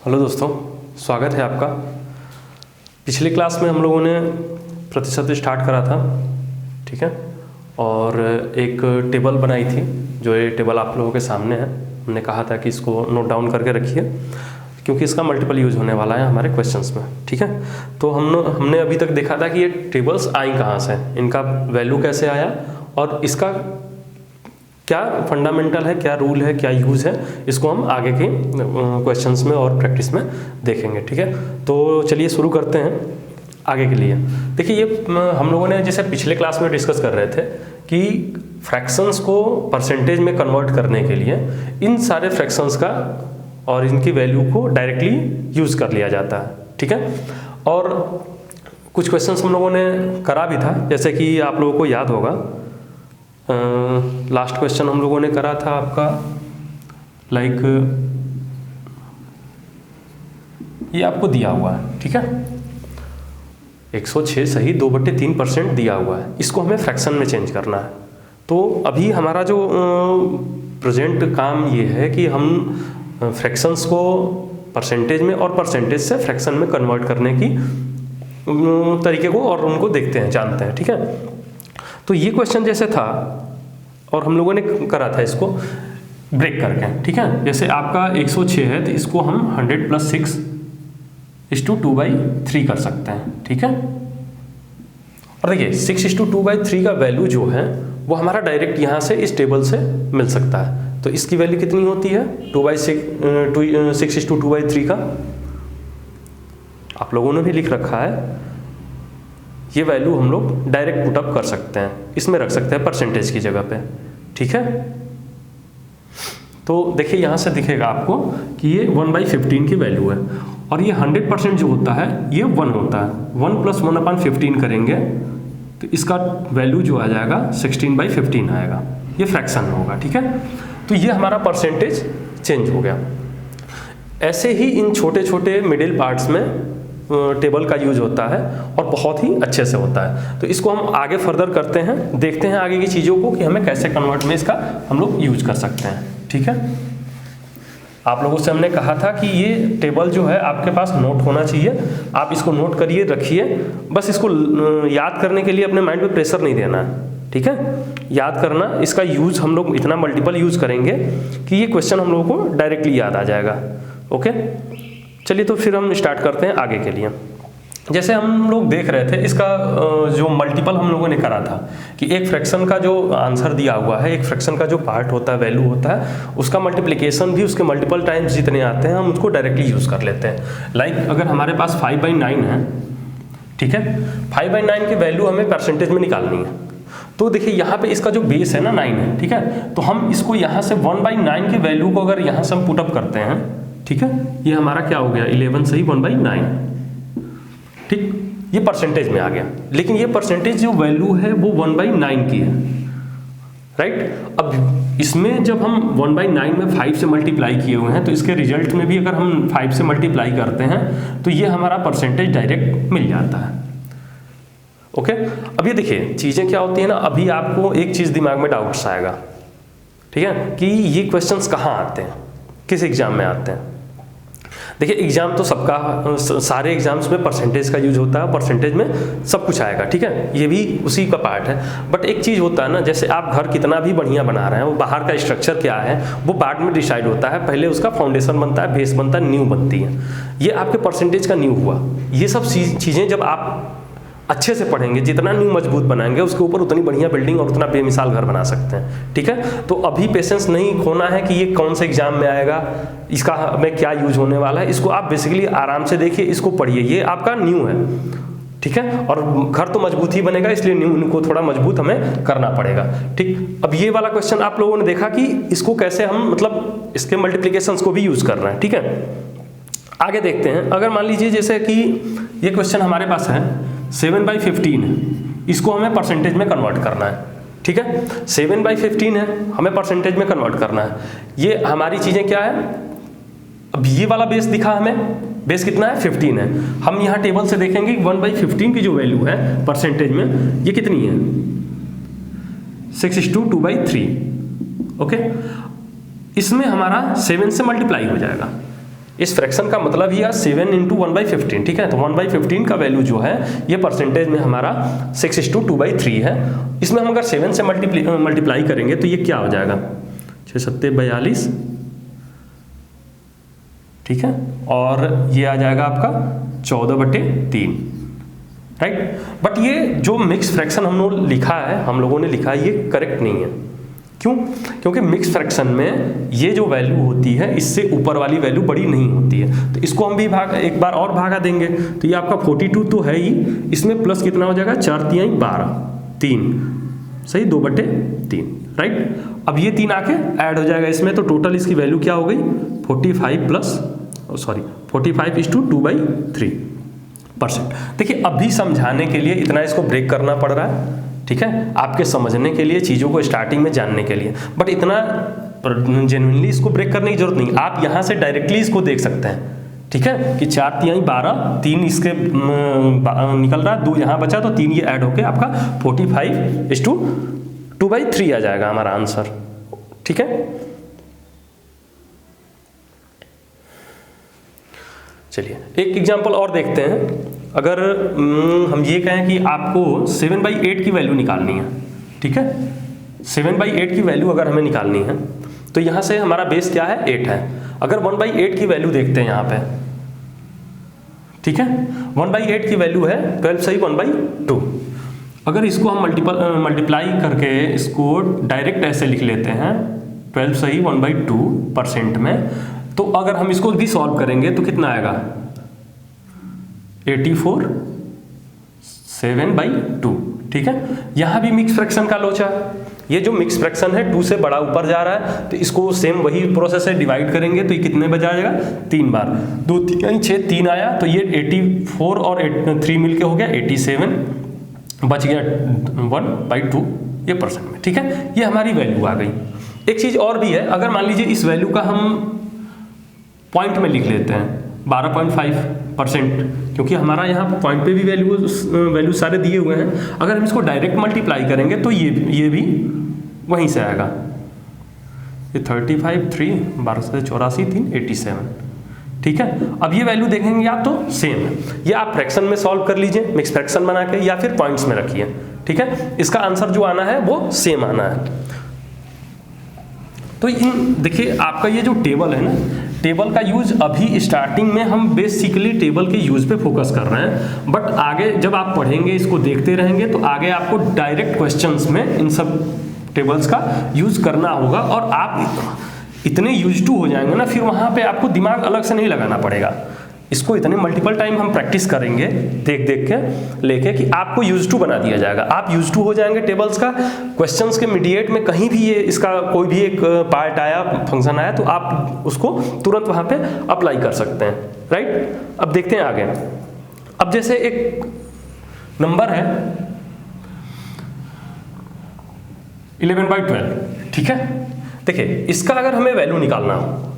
Hello दोस्तों, स्वागत है आपका। पिछले क्लास में हम लोगों ने प्रतिशत स्टार्ट करा था, ठीक है, और एक टेबल बनाई थी। जो ये टेबल आप लोगों के सामने है, हमने कहा था कि इसको नोट डाउन करके रखिए क्योंकि इसका मल्टीपल यूज होने वाला है हमारे क्वेश्चंस में, ठीक है। तो हमने अभी तक देखा था कि ये टेबल्स आई कहाँ से, इनका वैल्यू कैसे आया और इसका क्या फंडामेंटल है, क्या रूल है, क्या यूज़ है, इसको हम आगे के क्वेश्चंस में और प्रैक्टिस में देखेंगे, ठीक है। तो चलिए शुरू करते हैं आगे के लिए। देखिए, ये हम लोगों ने जैसे पिछले क्लास में डिस्कस कर रहे थे कि फ्रैक्शंस को परसेंटेज में कन्वर्ट करने के लिए इन सारे फ्रैक्शंस का और इनकी वैल्यू को डायरेक्टली यूज़ कर लिया जाता है, ठीक है। और कुछ क्वेश्चंस हम लोगों ने करा भी था, जैसे कि आप लोगों को याद होगा लास्ट क्वेश्चन हम लोगों ने करा था आपका लाइक ये आपको दिया हुआ है, ठीक है, 106 सही 2/3% दिया हुआ है, इसको हमें फ्रैक्शन में चेंज करना है। तो अभी हमारा जो प्रेजेंट काम ये है कि हम फ्रैक्शंस को परसेंटेज में और परसेंटेज से फ्रैक्शन में कन्वर्ट करने की तरीके को और उनको देखते हैं, जानते हैं, ठीक है। तो ये क्वेश्चन जैसे था और हम लोगों ने करा था इसको ब्रेक करके, ठीक है। जैसे आपका 106 है तो इसको हम 100 + 6 = 2/3 कर सकते हैं, ठीक है। और देखिए 6 = 2/3 का वैल्यू जो है वो हमारा डायरेक्ट यहाँ से इस टेबल से मिल सकता है। तो इसकी वैल्यू कितनी होती है 6 = 2/3 का, आप लोगों ने भी लिख रखा है। ये वैल्यू हम लोग डायरेक्ट पुटअप कर सकते हैं, इसमें रख सकते हैं परसेंटेज की जगह पे, ठीक है। तो देखिए यहाँ से दिखेगा आपको कि ये 1/15 की वैल्यू है और ये 100% जो होता है ये 1 होता है। 1 + 1/15 करेंगे तो इसका वैल्यू जो आ जाएगा 16/15 आएगा, ये फ्रैक्शन में होगा, ठीक है। तो ये हमारा परसेंटेज चेंज हो गया। ऐसे ही इन छोटे छोटे मिडिल पार्ट्स में टेबल का यूज होता है और बहुत ही अच्छे से होता है। तो इसको हम आगे फर्दर करते हैं, देखते हैं आगे की चीज़ों को कि हमें कैसे कन्वर्ट में इसका हम लोग यूज कर सकते हैं, ठीक है। आप लोगों से हमने कहा था कि ये टेबल जो है आपके पास नोट होना चाहिए, आप इसको नोट करिए, रखिए, बस इसको याद करने के लिए अपने माइंड पे प्रेशर नहीं देना है, ठीक है। याद करना, इसका यूज हम लोग इतना मल्टीपल यूज करेंगे कि ये क्वेश्चन हम लोगों को डायरेक्टली याद आ जाएगा, ओके। चलिए तो फिर हम स्टार्ट करते हैं आगे के लिए। जैसे हम लोग देख रहे थे इसका जो मल्टीपल हम लोगों ने करा था कि एक फ्रैक्शन का जो आंसर दिया हुआ है, एक फ्रैक्शन का जो पार्ट होता है, वैल्यू होता है, उसका मल्टीप्लिकेशन भी उसके मल्टीपल टाइम्स जितने आते हैं हम उसको डायरेक्टली यूज़ कर लेते हैं। लाइक अगर हमारे पास 5/9 है, ठीक है, 5/9 की वैल्यू हमें परसेंटेज में निकालनी है। तो देखिए यहाँ पे इसका जो बेस है ना 9 है, ठीक है। तो हम इसको यहाँ से 1/9 की वैल्यू को अगर यहाँ से हम पुटअप करते हैं, ठीक है, ये हमारा क्या हो गया 11 सही 1/9, ठीक, ये परसेंटेज में आ गया। लेकिन ये परसेंटेज जो वैल्यू है वो 1/9 की है, राइट। अब इसमें जब हम 1/9 में 5 से मल्टीप्लाई किए हुए हैं तो इसके रिजल्ट में भी अगर हम 5 से मल्टीप्लाई करते हैं तो ये हमारा परसेंटेज डायरेक्ट मिल जाता है, ओके। अब ये देखिए चीज़ें क्या होती है ना, अभी आपको एक चीज़ दिमाग में डाउट्स आएगा, ठीक है, कि ये क्वेश्चंस कहाँ आते हैं, किस एग्जाम में आते हैं। देखिए एग्जाम तो सबका, सारे एग्जाम्स में परसेंटेज का यूज होता है, परसेंटेज में सब कुछ आएगा, ठीक है, ये भी उसी का पार्ट है। बट एक चीज़ होता है ना, जैसे आप घर कितना भी बढ़िया बना रहे हैं, वो बाहर का स्ट्रक्चर क्या है वो बाद में डिसाइड होता है। पहले उसका फाउंडेशन बनता है, बेस बनता है, नींव बनती है। ये आपके परसेंटेज का नींव हुआ। ये सब चीज़ें जब आप अच्छे से पढ़ेंगे, जितना नींव मजबूत बनाएंगे उसके ऊपर उतनी बढ़िया बिल्डिंग और उतना बेमिसाल घर बना सकते हैं, ठीक है। तो अभी पेशेंस नहीं खोना है कि ये कौन से एग्जाम में आएगा, इसका हमें क्या यूज होने वाला है, इसको आप बेसिकली आराम से देखिए, इसको पढ़िए, ये आपका न्यू है, ठीक है। और घर तो मजबूत ही बनेगा, इसलिए न्यू को थोड़ा मजबूत हमें करना पड़ेगा, ठीक। अब ये वाला क्वेश्चन आप लोगों ने देखा कि इसको कैसे हम मतलब इसके मल्टीप्लिकेशंस को भी यूज कर रहे हैं, ठीक है। आगे देखते हैं। अगर मान लीजिए जैसे कि ये क्वेश्चन हमारे पास है 7/15 है, इसको हमें परसेंटेज में कन्वर्ट करना है, ठीक है। 7/15 है, हमें परसेंटेज में कन्वर्ट करना है। ये हमारी चीज़ें क्या है, अब ये वाला बेस दिखा हमें, बेस कितना है 15 है। हम यहाँ टेबल से देखेंगे 1/15 की जो वैल्यू है परसेंटेज में, ये कितनी है 6 = 2/3, ओके। इसमें हमारा 7 से मल्टीप्लाई हो जाएगा, इस फ्रैक्शन का मतलब ही 7 इंटू 1/15, ठीक है। तो 1/15 का वैल्यू जो है ये परसेंटेज में हमारा 6:2/3 है। इसमें हम अगर 7 से मल्टीप्लाई करेंगे तो ये क्या हो जाएगा, 6 सत्ते 42, ठीक है, और ये आ जाएगा आपका 14/3, राइट। बट ये जो मिक्स फ्रैक्शन हम लोगों ने लिखा है ये करेक्ट नहीं है। क्यों? क्योंकि मिक्स फ्रैक्शन में ये जो वैल्यू होती है इससे ऊपर वाली वैल्यू बड़ी नहीं होती है। तो इसको हम भी एक बार और भागा देंगे तो ये आपका 42 तो है ही, इसमें प्लस कितना हो जाएगा, 4 तिहाई 12, 3 सही, 2/3, राइट। अब ये 3 आके ऐड हो जाएगा इसमें, तो टोटल इसकी वैल्यू क्या हो गई, 45+2/3%। देखिए अभी समझाने के लिए इतना इसको ब्रेक करना पड़ रहा है, ठीक है, आपके समझने के लिए, चीज़ों को स्टार्टिंग में जानने के लिए, बट इतना जेन्युइनली इसको ब्रेक करने की जरूरत नहीं। आप यहाँ से डायरेक्टली इसको देख सकते हैं, ठीक है, कि 4 तिहाई 12, 3 इसके निकल रहा, 2 यहाँ बचा, तो 3 ये ऐड होके आपका 45:2/3 आ जाएगा हमारा आंसर, ठीक है। चलिए एक एग्जांपल और देखते हैं। अगर हम ये कहें कि आपको 7/8 की वैल्यू निकालनी है, ठीक है, 7/8 की वैल्यू अगर हमें निकालनी है तो यहाँ से हमारा बेस क्या है, 8 है। अगर 1/8 की वैल्यू देखते हैं यहाँ पे, ठीक है, 1/8 की वैल्यू है 12 सही 1/2। अगर इसको हम मल्टीप्लाई करके इसको डायरेक्ट ऐसे लिख लेते हैं 12 सही 1/2% में, तो अगर हम इसको भी सॉल्व करेंगे तो कितना आएगा, 84 7/2, ठीक है। यहाँ भी मिक्स फ्रैक्शन का लोचा, ये जो मिक्स फ्रैक्शन है 2 से बड़ा ऊपर जा रहा है, तो इसको सेम वही प्रोसेस है, डिवाइड करेंगे तो ये कितने बजा जाएगा, 3 बार, 2 3 6 3 आया, तो ये 84 और 3 मिलके हो गया 87, बच गया 1/2 ये परसेंट में, ठीक है। ये हमारी वैल्यू आ गई। एक चीज और भी है, अगर मान लीजिए इस वैल्यू का हम पॉइंट में लिख लेते हैं 12.5%, क्योंकि हमारा यहाँ पॉइंट पे भी वैल्यू सारे दिए हुए हैं। अगर हम इसको डायरेक्ट मल्टीप्लाई करेंगे तो ये भी वहीं से आएगा, ये 35 3 12 से 84 3 87, ठीक है। अब ये वैल्यू देखेंगे आप तो सेम है, ये आप फ्रैक्शन में सॉल्व कर लीजिए मिक्स फ्रैक्शन बना के, या फिर पॉइंट्स में रखिए, ठीक है। इसका आंसर जो आना है वो सेम आना है। तो देखिए आपका ये जो टेबल है ना, टेबल का यूज अभी स्टार्टिंग में हम बेसिकली टेबल के यूज पे फोकस कर रहे हैं, बट आगे जब आप पढ़ेंगे, इसको देखते रहेंगे, तो आगे आपको डायरेक्ट क्वेश्चंस में इन सब टेबल्स का यूज करना होगा, और आप इतने यूज टू हो जाएंगे ना, फिर वहाँ पे आपको दिमाग अलग से नहीं लगाना पड़ेगा। इसको इतने मल्टीपल टाइम हम प्रैक्टिस करेंगे देख देख के लेके कि आपको यूज टू बना दिया जाएगा। आप यूज टू हो जाएंगे टेबल्स का, क्वेश्चंस के मीडिएट में कहीं भी ये इसका कोई भी एक पार्ट आया, फंक्शन आया, तो आप उसको तुरंत वहाँ पे अप्लाई कर सकते हैं, राइट। अब देखते हैं आगे। अब जैसे एक नंबर है 11/12, ठीक है। देखिए इसका अगर हमें वैल्यू निकालना हो,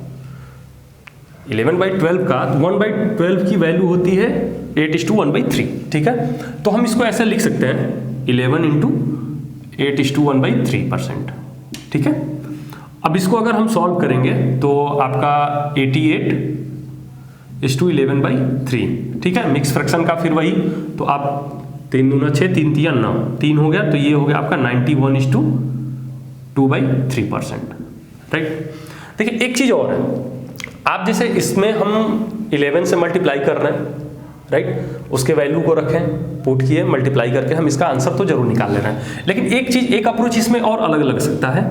11/12 का 1/12 की वैल्यू होती है 8:1/3, ठीक है। तो हम इसको ऐसे लिख सकते हैं 11 × 8:1/3%, ठीक है। अब इसको अगर हम सॉल्व करेंगे तो आपका 88:11/3, ठीक है। मिक्स फ्रैक्शन का फिर वही, तो आप 3 दूना 6 3 तिया 9, 3 हो गया, तो ये हो गया आपका 91:2/3%, राइट। देखिए एक चीज और है, आप जैसे इसमें हम 11 से मल्टीप्लाई कर रहे हैं, राइट, उसके वैल्यू को रखें, पुट किए, मल्टीप्लाई करके हम इसका आंसर तो जरूर निकाल ले रहे हैं, लेकिन एक चीज, एक अप्रोच इसमें और अलग लग सकता है।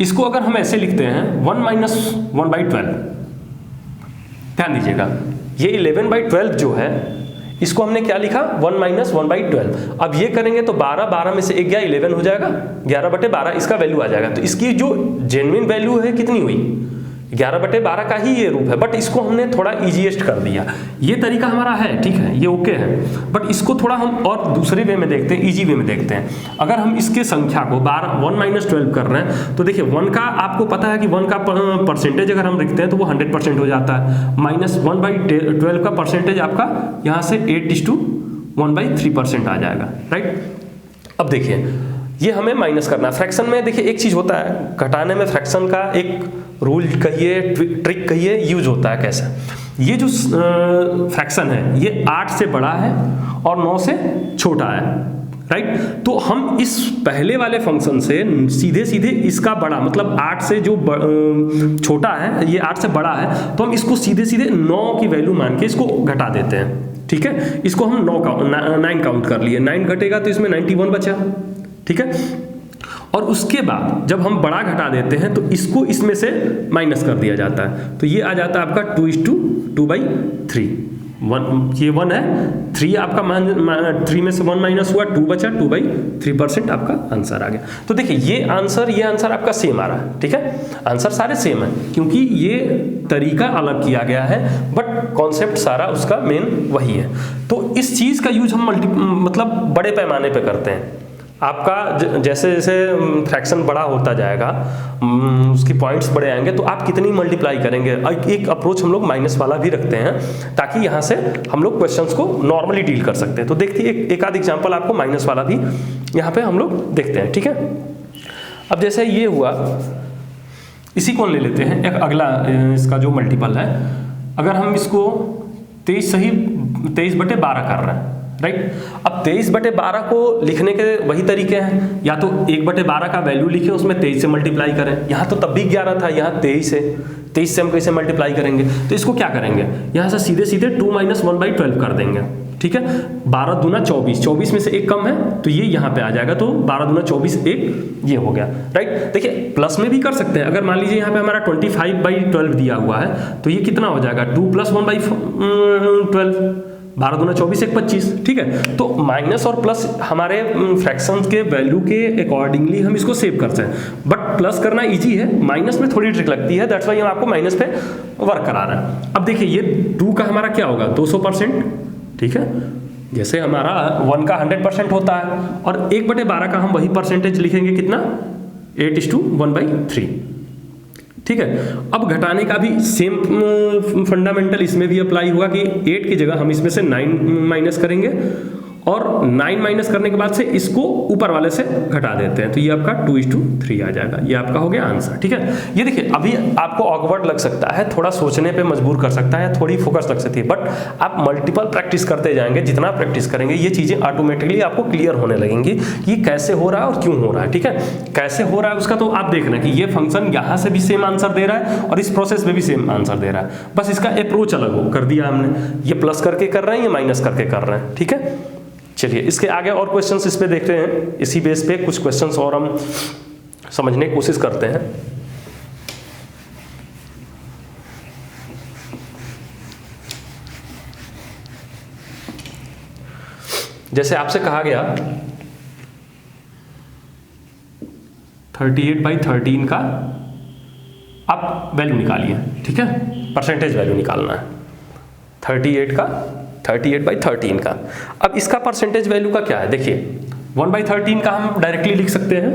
इसको अगर हम ऐसे लिखते हैं 1 - 1/12, ध्यान दीजिएगा, ये 11/12 जो है इसको हमने क्या लिखा, 1 - 1/12। अब ये करेंगे तो 12 में से 1 गया, 11 हो जाएगा, 11/12 इसका वैल्यू आ जाएगा। तो इसकी जो जेन्युइन वैल्यू है कितनी हुई, 11/12 का ही ये रूप है, बट इसको हमने थोड़ा इजीएस्ट कर दिया। ये तरीका हमारा है, ठीक है, ये ओके है, बट इसको थोड़ा हम और दूसरे वे में देखते हैं, इजी वे में देखते हैं। अगर हम इसके संख्या को 1 - 12 कर रहे हैं, तो देखिए 1 का आपको पता है कि 1 का परसेंटेज अगर हम लिखते हैं तो वो 100% हो जाता है, -1/12 का परसेंटेज आपका यहाँ से 8:1/3% आ जाएगा, राइट। अब देखिए ये हमें माइनस करना है। फ्रैक्शन में देखिए एक चीज़ होता है, घटाने में फ्रैक्शन का एक रूल कहिए, ट्रिक कहिए, यूज होता है। कैसा? ये जो फ्रैक्शन है ये 8 से बड़ा है और 9 से छोटा है, राइट? तो हम इस पहले वाले फंक्शन से सीधे सीधे इसका बड़ा, मतलब 8 से जो छोटा है, ये 8 से बड़ा है, तो हम इसको सीधे सीधे 9 की वैल्यू मान के इसको घटा देते हैं, ठीक है? इसको हम 9 काउंट कर लिए, 9 घटेगा तो इसमें 91 बचा, ठीक है? और उसके बाद जब हम बड़ा घटा देते हैं तो इसको इसमें से माइनस कर दिया जाता है, तो ये आ जाता है आपका 2:2/3। 1 ये 1 है, 3 आपका 3 में से 1 माइनस हुआ, 2 बचा, 2/3% आपका आंसर आ गया। तो देखिए ये आंसर आपका सेम आ रहा है, ठीक है? आंसर सारे सेम है क्योंकि ये तरीका अलग किया गया है, बट कॉन्सेप्ट सारा उसका मेन वही है। तो इस चीज़ का यूज हम मतलब बड़े पैमाने पे करते हैं। आपका जैसे जैसे फ्रैक्शन बड़ा होता जाएगा, उसकी पॉइंट्स बड़े आएंगे, तो आप कितनी मल्टीप्लाई करेंगे। एक अप्रोच हम लोग माइनस वाला भी रखते हैं ताकि यहाँ से हम लोग क्वेश्चंस को नॉर्मली डील कर सकते हैं। तो देखिए एक आध एग्जांपल आपको माइनस वाला भी यहाँ पे हम लोग देखते हैं, ठीक है? अब जैसे ये हुआ, इसी को ले लेते हैं। एक अगला इसका जो मल्टीपल है, अगर हम इसको 23/12 कर रहे हैं, राइट? अब 23/12 को लिखने के वही तरीके हैं, या तो 1/12 का वैल्यू लिखें, उसमें 23 से मल्टीप्लाई करें। यहाँ तो तब भी 11 था, यहाँ 23 है, 23 से हम कैसे मल्टीप्लाई करेंगे? तो इसको क्या करेंगे, यहाँ से सीधे सीधे 2 - 1/12 कर देंगे, ठीक है? 12 दूना 24, 24 में से 1 कम है तो ये यहाँ पे आ जाएगा, तो 12 दूना 24, 1 ये हो गया, राइट? देखिए प्लस में भी कर सकते हैं। अगर मान लीजिए यहाँ पे हमारा 25/12 दिया हुआ है, तो ये कितना हो जाएगा, 2 + 1/12, 12 दूना 24, 1 25, ठीक है? तो माइनस और प्लस हमारे फ्रैक्शंस के वैल्यू के अकॉर्डिंगली हम इसको सेव करते हैं, बट प्लस करना इजी है, माइनस में थोड़ी ट्रिक लगती है, दैट्स वाई हम आपको माइनस पे वर्क करा रहे हैं। अब देखिए ये 2 का हमारा क्या होगा, 200%, ठीक है? जैसे हमारा 1 का 100% होता है, और 1/12 का हम वही परसेंटेज लिखेंगे, कितना, 8:1/3, ठीक है? अब घटाने का भी सेम फंडामेंटल इसमें भी अप्लाई हुआ कि 8 की जगह हम इसमें से 9 माइनस करेंगे, और 9 माइनस करने के बाद से इसको ऊपर वाले से घटा देते हैं, तो ये आपका 2:3 आ जाएगा। ये आपका हो गया आंसर, ठीक है? ये देखिए अभी आपको ऑकवर्ड लग सकता है, थोड़ा सोचने पे मजबूर कर सकता है, थोड़ी फोकस लग सकती है, बट आप मल्टीपल प्रैक्टिस करते जाएंगे, जितना प्रैक्टिस करेंगे ये चीजें ऑटोमेटिकली आपको क्लियर होने लगेंगी कि कैसे हो रहा है और क्यों हो रहा है, ठीक है? कैसे हो रहा है उसका तो आप देखना कि ये फंक्शन यहाँ से भी सेम आंसर दे रहा है और इस प्रोसेस में भी सेम आंसर दे रहा है, बस इसका अप्रोच अलग हो कर दिया हमने। ये प्लस करके कर रहे हैं, ये माइनस करके कर रहे हैं, ठीक है? चलिए इसके आगे और क्वेश्चंस इस पे देखते हैं। इसी बेस पे कुछ क्वेश्चंस और हम समझने की कोशिश करते हैं। जैसे आपसे कहा गया 38/13 का आप वैल्यू निकालिए, ठीक है? परसेंटेज वैल्यू निकालना है 38/13 का। अब इसका परसेंटेज वैल्यू का क्या है, देखिए 1/13 का हम डायरेक्टली लिख सकते हैं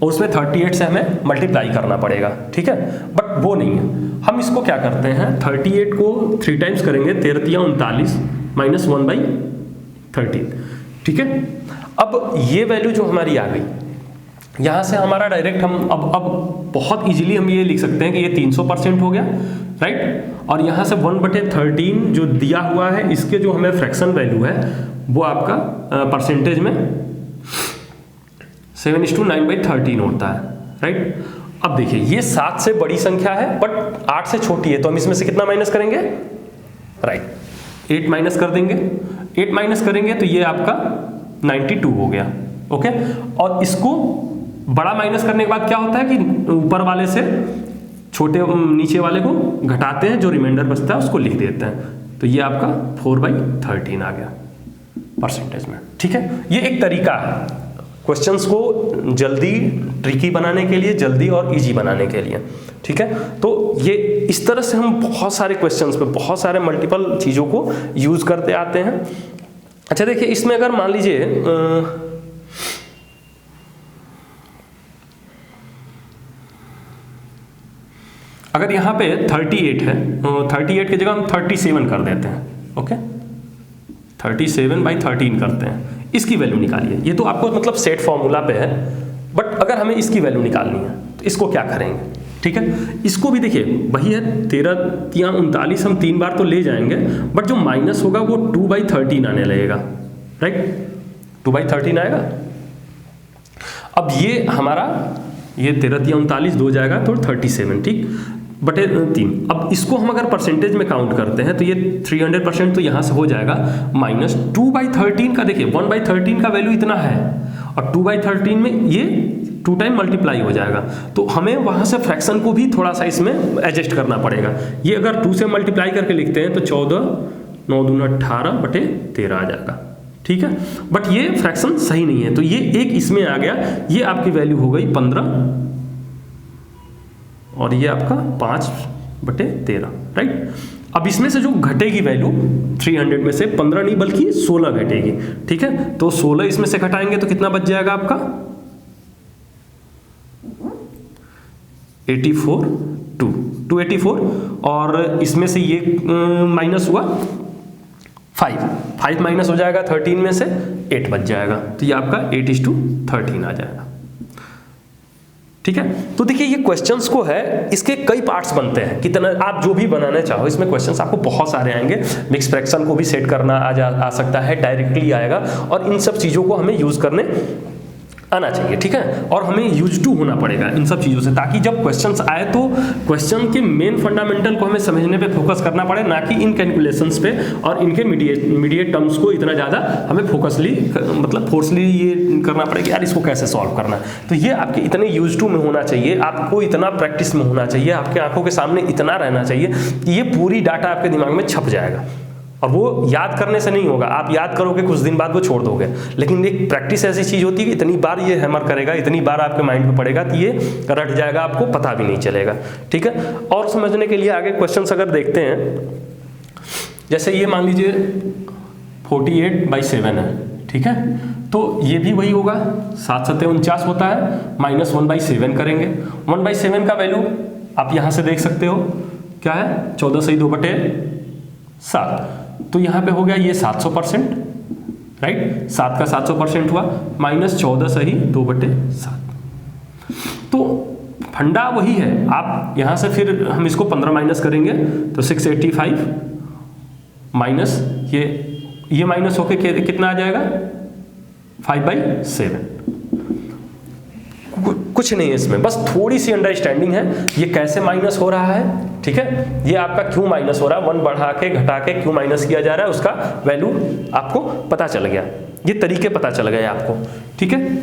और उसमें 38 से हमें मल्टीप्लाई करना पड़ेगा, ठीक है? बट वो नहीं है, हम इसको क्या करते हैं, 38 को 3 टाइम्स करेंगे, 13×39 - 1/13, ठीक है? अब ये वैल्यू जो हमारी आ गई, यहाँ से हमारा डायरेक्ट हम अब बहुत इजीली हम ये लिख सकते हैं कि ये 300% हो गया, राइट? और यहाँ से 1/13 जो दिया हुआ है, इसके जो हमें फ्रैक्शन वैल्यू है वो आपका परसेंटेज में 7:9/13 होता है, राइट? अब देखिए ये 7 से बड़ी संख्या है बट 8 से छोटी है, तो हम इसमें से कितना माइनस करेंगे, राइट? 8 माइनस कर देंगे, 8 माइनस करेंगे तो ये आपका 92 हो गया, ओके? और इसको बड़ा माइनस करने के बाद क्या होता है कि ऊपर वाले से छोटे नीचे वाले को घटाते हैं, जो रिमाइंडर बचता है उसको लिख देते हैं, तो ये आपका 4/13 आ गया परसेंटेज में, ठीक है? ये एक तरीका है क्वेश्चंस को जल्दी ट्रिकी बनाने के लिए, जल्दी और इजी बनाने के लिए, ठीक है? तो ये इस तरह से हम बहुत सारे क्वेश्चंस पे बहुत सारे मल्टीपल चीज़ों को यूज करते आते हैं। अच्छा देखिए इसमें अगर मान लीजिए अगर यहाँ पे 38 है, 38 की जगह हम 37 कर देते हैं, ओके? 37/13 करते हैं, इसकी वैल्यू निकालिए। ये तो आपको मतलब सेट फॉर्मूला पे है, बट अगर हमें इसकी वैल्यू निकालनी है तो इसको क्या करेंगे, ठीक है। इसको भी देखिए वही है 13×39 हम 3 बार तो ले जाएंगे, बट जो माइनस होगा वो 2/13 आने लगेगा, राइट, 2/13 आएगा। अब ये हमारा ये 13×39 2 जाएगा तो 37, ठीक, बटे 3। अब इसको हम अगर परसेंटेज में काउंट करते हैं तो ये 300% तो यहाँ से हो जाएगा, माइनस 2/13 का देखिए 1/13 का वैल्यू इतना है और 2/13 में ये 2 टाइम मल्टीप्लाई हो जाएगा, तो हमें वहाँ से फ्रैक्शन को भी थोड़ा सा इसमें एडजस्ट करना पड़ेगा। ये अगर 2 से मल्टीप्लाई करके लिखते हैं तो 14 9 दूना 18 बटे 13 आ जाएगा, ठीक है। बट ये फ्रैक्शन सही नहीं है तो ये एक इसमें आ गया, ये आपकी वैल्यू हो गई 15 और ये आपका 5/13, राइट। अब इसमें से जो घटेगी वैल्यू 300 में से 15 नहीं बल्कि 16 घटेगी, ठीक है। तो 16 इसमें से घटाएंगे तो कितना बच जाएगा आपका 284 और इसमें से ये माइनस हुआ 5 माइनस हो जाएगा 13 में से 8 बच जाएगा, तो ये आपका 8:13 आ जाएगा, ठीक है। तो देखिए ये क्वेश्चंस को है, इसके कई पार्ट्स बनते हैं, कितना आप जो भी बनाना चाहो इसमें क्वेश्चंस आपको बहुत सारे आएंगे। मिक्स फ्रैक्शन को भी सेट करना आ सकता है, डायरेक्टली आएगा, और इन सब चीज़ों को हमें यूज़ करने आना चाहिए, ठीक है। और हमें यूज टू होना पड़ेगा इन सब चीज़ों से, ताकि जब क्वेश्चंस आए तो क्वेश्चन के मेन फंडामेंटल को हमें समझने पे फोकस करना पड़े, ना कि इन कैलकुलेशंस पे और इनके मीडिएट टर्म्स को इतना ज़्यादा हमें फोकसली मतलब फोर्सली ये करना पड़ेगा कि यार इसको कैसे सॉल्व करना है। तो ये आपके इतने यूज टू में होना चाहिए, आपको इतना प्रैक्टिस में होना चाहिए, आपके आंखों के सामने इतना रहना चाहिए कि ये पूरी डाटा आपके दिमाग में छप जाएगा। और वो याद करने से नहीं होगा, आप याद करोगे कुछ दिन बाद वो छोड़ दोगे, लेकिन एक प्रैक्टिस ऐसी चीज़ होती है कि इतनी बार ये हैमर करेगा, इतनी बार आपके माइंड में पड़ेगा कि ये रट जाएगा, आपको पता भी नहीं चलेगा, ठीक है। और समझने के लिए आगे क्वेश्चंस अगर देखते हैं, जैसे ये मान लीजिए 48/7 है, ठीक है, तो ये भी वही होगा 7 7 49 होता है, माइनस 1/7 करेंगे। 1/7 का वैल्यू आप यहाँ से देख सकते हो क्या है, 14 सही 2/7, तो यहाँ पे हो गया ये 700%, राइट, 7 का 700% हुआ, माइनस 14 सही 2/7। तो फंडा वही है, आप यहाँ से फिर हम इसको 15 माइनस करेंगे तो 685 माइनस ये माइनस होके कितना आ जाएगा 5/7। कुछ नहीं है इसमें, बस थोड़ी सी अंडरस्टैंडिंग है ये कैसे माइनस हो रहा है, ठीक है। ये आपका क्यों माइनस हो रहा है, 1 बढ़ा के घटा के क्यों माइनस किया जा रहा है, उसका वैल्यू आपको पता चल गया, ये तरीके पता चल गए आपको, ठीक है।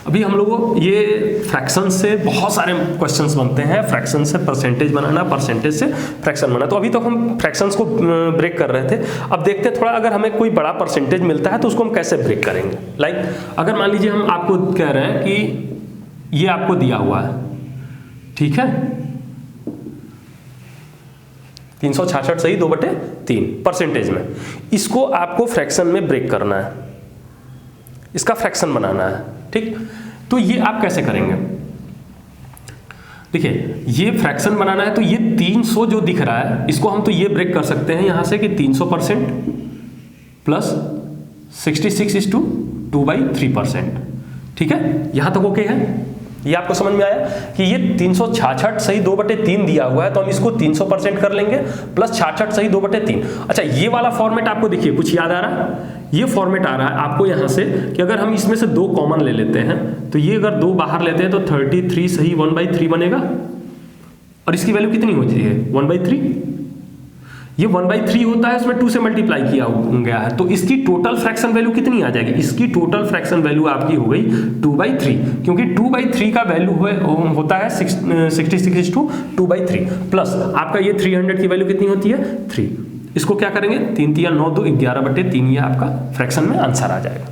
अभी हम लोगों ये फ्रैक्शन से बहुत सारे क्वेश्चंस बनते हैं, फ्रैक्शन से परसेंटेज बनाना, परसेंटेज से फ्रैक्शन बनाना। तो अभी तक हम फ्रैक्शंस को ब्रेक कर रहे थे, अब देखते हैं थोड़ा अगर हमें कोई बड़ा परसेंटेज मिलता है तो उसको हम कैसे ब्रेक करेंगे। लाइक अगर मान लीजिए हम आपको कह रहे हैं कि ये आपको दिया हुआ है, ठीक है, 366 सही 2/3 परसेंटेज में, इसको आपको फ्रैक्शन में ब्रेक करना है, इसका फ्रैक्शन बनाना है, ठीक। तो ये आप कैसे करेंगे, देखिए ये फ्रैक्शन बनाना है तो ये 300 जो दिख रहा है इसको हम तो ये ब्रेक कर सकते हैं यहाँ से कि 300% प्लस 66:2/3%, ठीक है, यहाँ तक ओके है। ये आपको समझ में आया कि ये 366 सही 2/3 दिया हुआ है, तो हम इसको 300% कर लेंगे प्लस 66 सही 2/3। अच्छा, ये वाला फॉर्मेट आपको देखिए कुछ याद आ रहा है, ये फॉर्मेट आ रहा है आपको यहाँ से कि अगर हम इसमें से 2 कॉमन ले लेते हैं तो ये अगर 2 बाहर लेते हैं तो 33 सही 1/3 बनेगा, और इसकी वैल्यू कितनी होती है 1/3, ये 1/3 होता है, इसमें 2 से मल्टीप्लाई किया गया है, तो इसकी टोटल फ्रैक्शन वैल्यू कितनी आ जाएगी, इसकी टोटल फ्रैक्शन वैल्यू आपकी हो गई 2/3, क्योंकि 2/3 का वैल्यू होता है 66:2/3 प्लस आपका ये 300 की वैल्यू कितनी होती है 3। इसको क्या करेंगे 3 3 9 2 11/3, ये आपका फ्रैक्शन में आंसर आ जाएगा।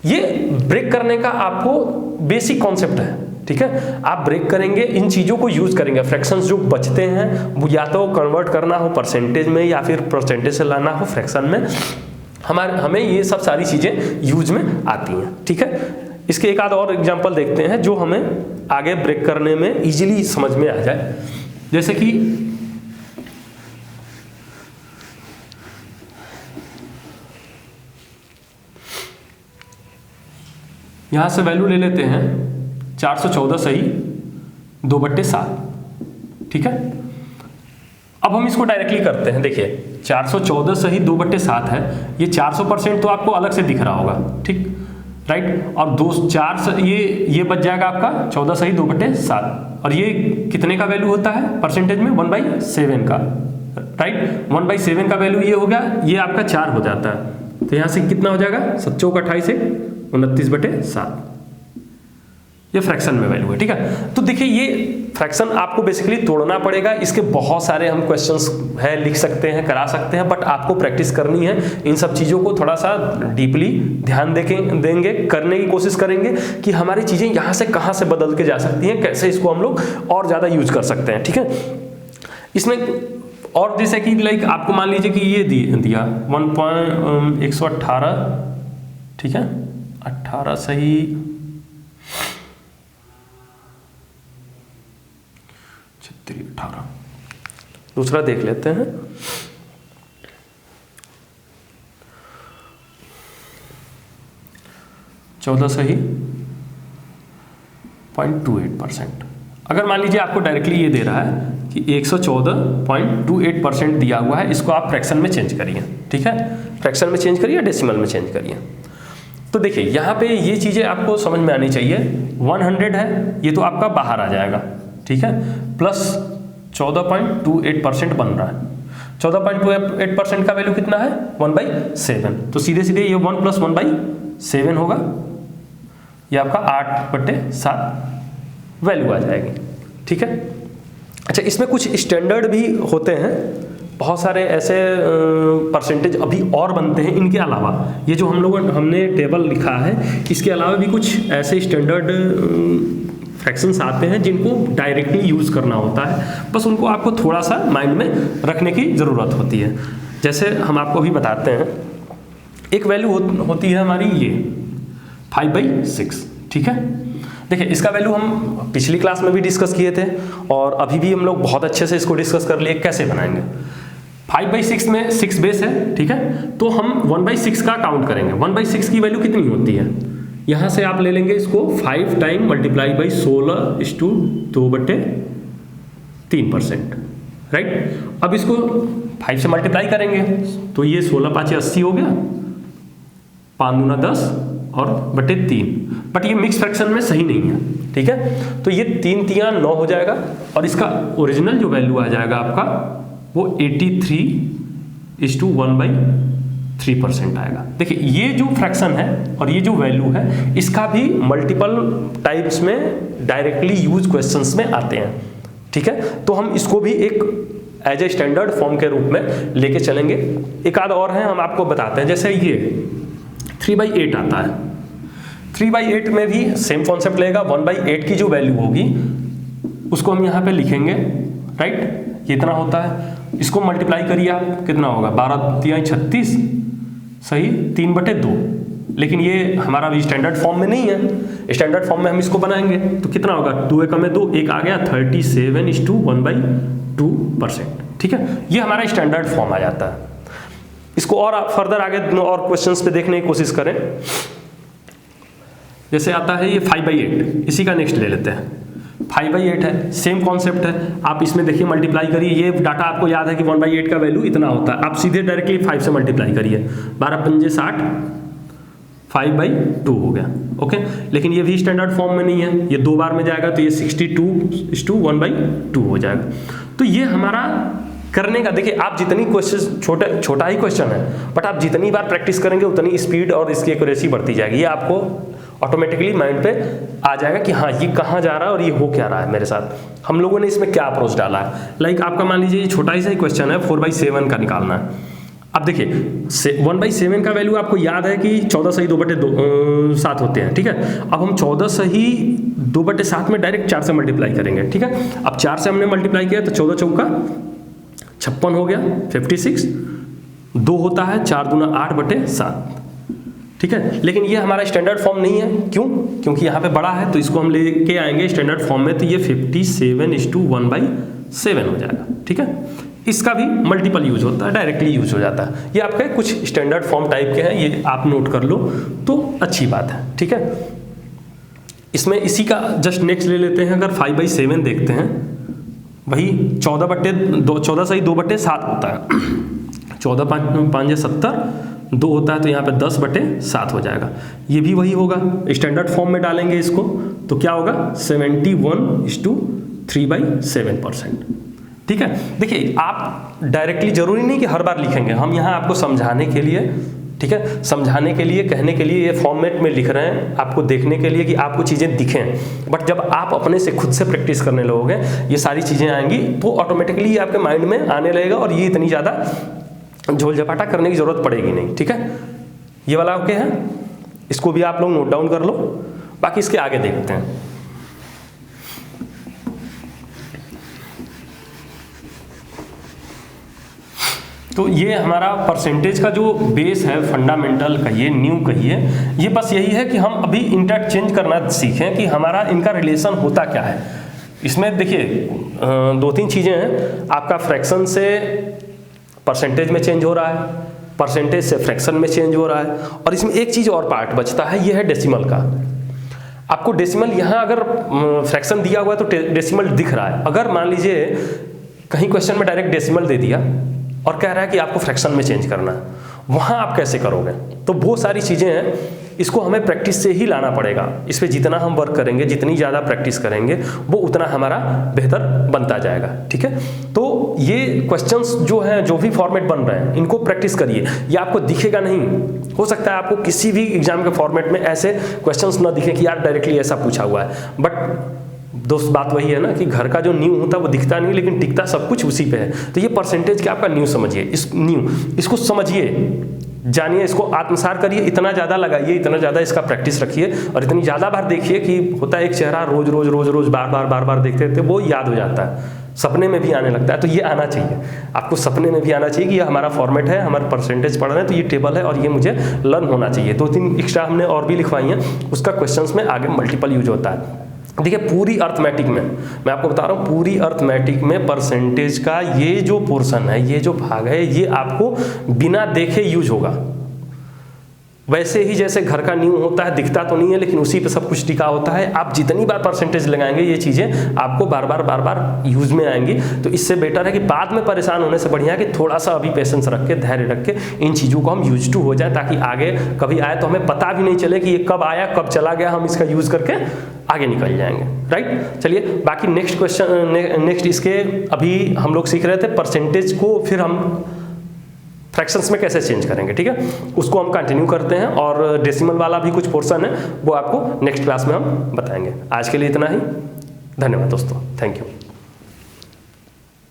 ये ब्रेक करने का आपको बेसिक कॉन्सेप्ट है, ठीक है। आप ब्रेक करेंगे, इन चीज़ों को यूज करेंगे, फ्रैक्शंस जो बचते हैं वो या तो कन्वर्ट करना हो परसेंटेज में या फिर परसेंटेज से लाना हो फ्रैक्शन में, हमें ये सब सारी चीज़ें यूज में आती हैं, ठीक है। इसके एक आध और एग्जांपल देखते हैं जो हमें आगे ब्रेक करने में इजीली समझ में आ जाए। जैसे कि यहाँ से वैल्यू ले लेते हैं 414 सही 2/7, ठीक है। अब हम इसको डायरेक्टली करते हैं। देखिए 414 सही 2/7 है, ये 400% तो आपको अलग से दिख रहा होगा, ठीक, राइट। और 4 ये बच जाएगा आपका 14 सही 2/7, और ये कितने का वैल्यू होता है परसेंटेज में 1/7 का, राइट। 1/7 का वैल्यू ये हो गया, ये आपका 4 हो जाता है, तो यहाँ से कितना हो जाएगा 7 चौक 28 से 29/7, ये फ्रैक्शन में वैल्यू है, ठीक है। तो देखिए ये फ्रैक्शन आपको बेसिकली तोड़ना पड़ेगा, इसके बहुत सारे हम क्वेश्चंस है लिख सकते हैं, करा सकते हैं, बट आपको प्रैक्टिस करनी है। इन सब चीज़ों को थोड़ा सा डीपली ध्यान देंगे, करने की कोशिश करेंगे कि हमारी चीज़ें यहाँ से कहाँ से बदल के जा सकती हैं, कैसे इसको हम लोग और ज़्यादा यूज कर सकते हैं, ठीक है। इसमें और जैसे कि लाइक आपको मान लीजिए कि ये दिया 118, ठीक है, 18 सही 18, दूसरा देख लेते हैं। चौदह सही 0.28%। अगर मान लीजिए आपको डायरेक्टली ये दे रहा है कि 114.28% दिया हुआ है, इसको आप फ्रैक्शन में चेंज करिए, ठीक है, फ्रैक्शन में चेंज करिए, डेसिमल में चेंज करिए। तो देखिए यहाँ पे ये चीज़ें आपको समझ में आनी चाहिए। 100 है, ये तो आपका बाहर आ जाएगा, ठीक है, प्लस 14.28% बन रहा है। 14.28% का वैल्यू कितना है 1/7, तो सीधे सीधे ये 1 + 1/7 होगा, ये आपका 8/7 वैल्यू आ जाएगी, ठीक है। अच्छा, इसमें कुछ स्टैंडर्ड भी होते हैं, बहुत सारे ऐसे परसेंटेज अभी और बनते हैं इनके अलावा। ये जो हमने टेबल लिखा है, इसके अलावा भी कुछ ऐसे स्टैंडर्ड फ्रैक्शंस आते हैं जिनको डायरेक्टली यूज़ करना होता है, बस उनको आपको थोड़ा सा माइंड में रखने की ज़रूरत होती है। जैसे हम आपको अभी बताते हैं, एक वैल्यू होती है हमारी ये 5/6, ठीक है। देखिए इसका वैल्यू हम पिछली क्लास में भी डिस्कस किए थे, और अभी भी हम लोग बहुत अच्छे से इसको डिस्कस कर लिए कैसे बनाएंगे। 5/6 में 6 बेस है, ठीक है, तो हम 1/6 का काउंट करेंगे। 1/6 की वैल्यू कितनी होती है, यहाँ से आप ले लेंगे इसको 5 टाइम मल्टीप्लाई बाई 16/2/3%, राइट। अब इसको 5 से मल्टीप्लाई करेंगे तो ये 16×5 = 80 हो गया, 5 दूना 10 और बटे 3, बट ये मिक्स फ्रैक्शन में सही नहीं है, ठीक है। तो ये 3 तियां 9 हो जाएगा, और इसका ओरिजिनल जो वैल्यू आ जाएगा आपका वो 83:1/3% आएगा। देखिए ये जो फ्रैक्शन है और ये जो वैल्यू है, इसका भी मल्टीपल टाइप्स में डायरेक्टली यूज क्वेश्चंस में आते हैं, ठीक है। तो हम इसको भी एक एज ए स्टैंडर्ड फॉर्म के रूप में लेके चलेंगे। एक आध और है, हम आपको बताते हैं। जैसे ये 3/8 आता है, 3/8 में भी सेम कॉन्सेप्ट लगेगा। 1/8 की जो वैल्यू होगी उसको हम यहाँ पे लिखेंगे, राइट, ये इतना होता है। इसको मल्टीप्लाई करिए आप, कितना होगा 12 तिहाई 36 सही 3/2, लेकिन ये हमारा अभी स्टैंडर्ड फॉर्म में नहीं है। स्टैंडर्ड फॉर्म में हम इसको बनाएंगे तो कितना होगा 2 एकम में 2, एक आ गया 37:1/2%, ठीक है। ये हमारा स्टैंडर्ड फॉर्म आ जाता है। इसको और फर्दर आगे और क्वेश्चंस पे देखने की कोशिश करें। जैसे आता है ये 5/8, इसी का नेक्स्ट ले लेते हैं। 5/8 है, सेम कॉन्सेप्ट है। आप इसमें देखिए मल्टीप्लाई करिए, ये डाटा आपको याद है कि 1/8 का वैल्यू इतना होता है। आप सीधे डायरेक्टली 5 से मल्टीप्लाई करिए, 12×5 = 60, 5/2 हो गया, ओके। लेकिन ये भी स्टैंडर्ड फॉर्म में नहीं है, ये 2 बार में जाएगा तो ये 62:1/2 हो जाएगा। तो ये हमारा करने का, देखिए आप जितनी क्वेश्चन छोटा ही क्वेश्चन है, बट आप जितनी बार प्रैक्टिस करेंगे उतनी स्पीड और इसकी एक्यूरेसी बढ़ती जाएगी। ये आपको ऑटोमेटिकली माइंड पे आ जाएगा कि हाँ ये कहाँ जा रहा है और ये हो क्या रहा है मेरे साथ, हम लोगों ने इसमें क्या अप्रोच डाला है। लाइक आपका मान लीजिए ये छोटा ही सा क्वेश्चन है, 4/7 का निकालना है। अब देखिए 1/7 का वैल्यू आपको याद है कि 14 सही 2/7 होते हैं, ठीक है। अब हम 14 सही 2/7 में डायरेक्ट 4 से मल्टीप्लाई करेंगे, ठीक है। अब 4 से हमने मल्टीप्लाई किया तो 14 चौका 56 हो गया, 56, 2 होता है 4 दूना 8/7, ठीक है। लेकिन ये हमारा स्टैंडर्ड फॉर्म नहीं है, क्यों? क्योंकि यहाँ पे बड़ा है, तो इसको हम लेके आएंगे स्टैंडर्ड फॉर्म में, तो ये 57:1/7 हो जाएगा, ठीक है। इसका भी मल्टीपल यूज होता है, डायरेक्टली यूज हो जाता है। ये आपके कुछ स्टैंडर्ड फॉर्म टाइप के हैं, ये आप नोट कर लो तो अच्छी बात है, ठीक है। इसमें इसी का जस्ट नेक्स्ट ले लेते हैं। अगर 5/7 देखते हैं, वही 14 सही 2/7 होता है। 14 5 या 70, 2 होता है तो यहाँ पे 10/7 हो जाएगा। ये भी वही होगा, स्टैंडर्ड फॉर्म में डालेंगे इसको तो क्या होगा 71:3/7%। ठीक है, देखिए आप डायरेक्टली जरूरी नहीं कि हर बार लिखेंगे, हम यहाँ आपको समझाने के लिए, ठीक है, समझाने के लिए, कहने के लिए ये फॉर्मेट में लिख रहे हैं, आपको देखने के लिए कि आपको चीज़ें दिखें। बट जब आप अपने से खुद से प्रैक्टिस करने लगोगे, ये सारी चीज़ें आएंगी तो ऑटोमेटिकली आपके माइंड में आने लगेगा और ये इतनी ज़्यादा झोल झपाटा करने की जरूरत पड़ेगी नहीं। ठीक है, ये वाला ओके है, इसको भी आप लोग नोट डाउन कर लो। बाकी इसके आगे देखते हैं। तो ये हमारा परसेंटेज का जो बेस है, फंडामेंटल कहिए, न्यू कहिए, ये बस यही है कि हम अभी इंटरचेंज करना सीखें कि हमारा इनका रिलेशन होता क्या है। इसमें देखिए 2-3 चीज़ें हैं। आपका फ्रैक्शन से परसेंटेज में चेंज हो रहा है, परसेंटेज से फ्रैक्शन में चेंज हो रहा है, और इसमें एक चीज़ और पार्ट बचता है, ये है डेसिमल का। आपको डेसिमल यहाँ अगर फ्रैक्शन दिया हुआ है तो डेसिमल दिख रहा है। अगर मान लीजिए कहीं क्वेश्चन में डायरेक्ट डेसिमल दे दिया और कह रहा है कि आपको फ्रैक्शन में चेंज करना है, वहाँ आप कैसे करोगे? तो बहुत सारी चीज़ें हैं, इसको हमें प्रैक्टिस से ही लाना पड़ेगा। इस पर जितना हम वर्क करेंगे, जितनी ज़्यादा प्रैक्टिस करेंगे, वो उतना हमारा बेहतर बनता जाएगा। ठीक है, तो ये क्वेश्चंस जो हैं, जो भी फॉर्मेट बन रहे हैं, इनको प्रैक्टिस करिए। ये आपको दिखेगा नहीं, हो सकता है आपको किसी भी एग्जाम के फॉर्मेट में ऐसे क्वेश्चंस ना दिखे कि यार डायरेक्टली ऐसा पूछा हुआ है। बट दोस्त बात वही है ना कि घर का जो न्यू होता है वो दिखता नहीं, लेकिन टिकता सब कुछ उसी पे है। तो ये परसेंटेज का आपका न्यू समझिए, इस न्यू इसको समझिए, जानिए, इसको आत्मसात करिए, इतना ज़्यादा लगाइए, इतना ज़्यादा इसका प्रैक्टिस रखिए और इतनी ज़्यादा बार देखिए कि होता है एक चेहरा रोज रोज रोज रोज बार बार देखते थे वो याद हो जाता है, सपने में भी आने लगता है। तो ये आना चाहिए, आपको सपने में भी आना चाहिए कि ये हमारा फॉर्मेट है, हमारा परसेंटेज पढ़ रहे हैं तो ये टेबल है और ये मुझे लर्न होना चाहिए। 2-3 एक्स्ट्रा हमने और भी लिखवाई हैं, उसका क्वेश्चंस में आगे मल्टीपल यूज होता है। देखिए पूरी अर्थमेटिक में मैं आपको बता रहा हूँ, पूरी अर्थमेटिक में परसेंटेज का ये जो पोर्शन है, ये जो भाग है, ये आपको बिना देखे यूज होगा। वैसे ही जैसे घर का न्यू होता है, दिखता तो नहीं है लेकिन उसी पे सब कुछ टिका होता है। आप जितनी बार परसेंटेज लगाएंगे ये चीज़ें आपको बार बार यूज में आएंगी। तो इससे बेटर है कि बाद में परेशान होने से बढ़िया है कि थोड़ा सा अभी पेशेंस रख के, धैर्य रख के इन चीज़ों को हम यूज टू हो जाए, ताकि आगे कभी आए तो हमें पता भी नहीं चले कि ये कब आया कब चला गया, हम इसका यूज करके आगे निकल जाएंगे। राइट, चलिए बाकी नेक्स्ट क्वेश्चन, नेक्स्ट इसके अभी हम लोग सीख रहे थे परसेंटेज को फिर हम फ्रैक्शंस में कैसे चेंज करेंगे। ठीक है, उसको हम कंटिन्यू करते हैं और डेसिमल वाला भी कुछ पोर्शन है वो आपको नेक्स्ट क्लास में हम बताएंगे। आज के लिए इतना ही, धन्यवाद दोस्तों, थैंक यू।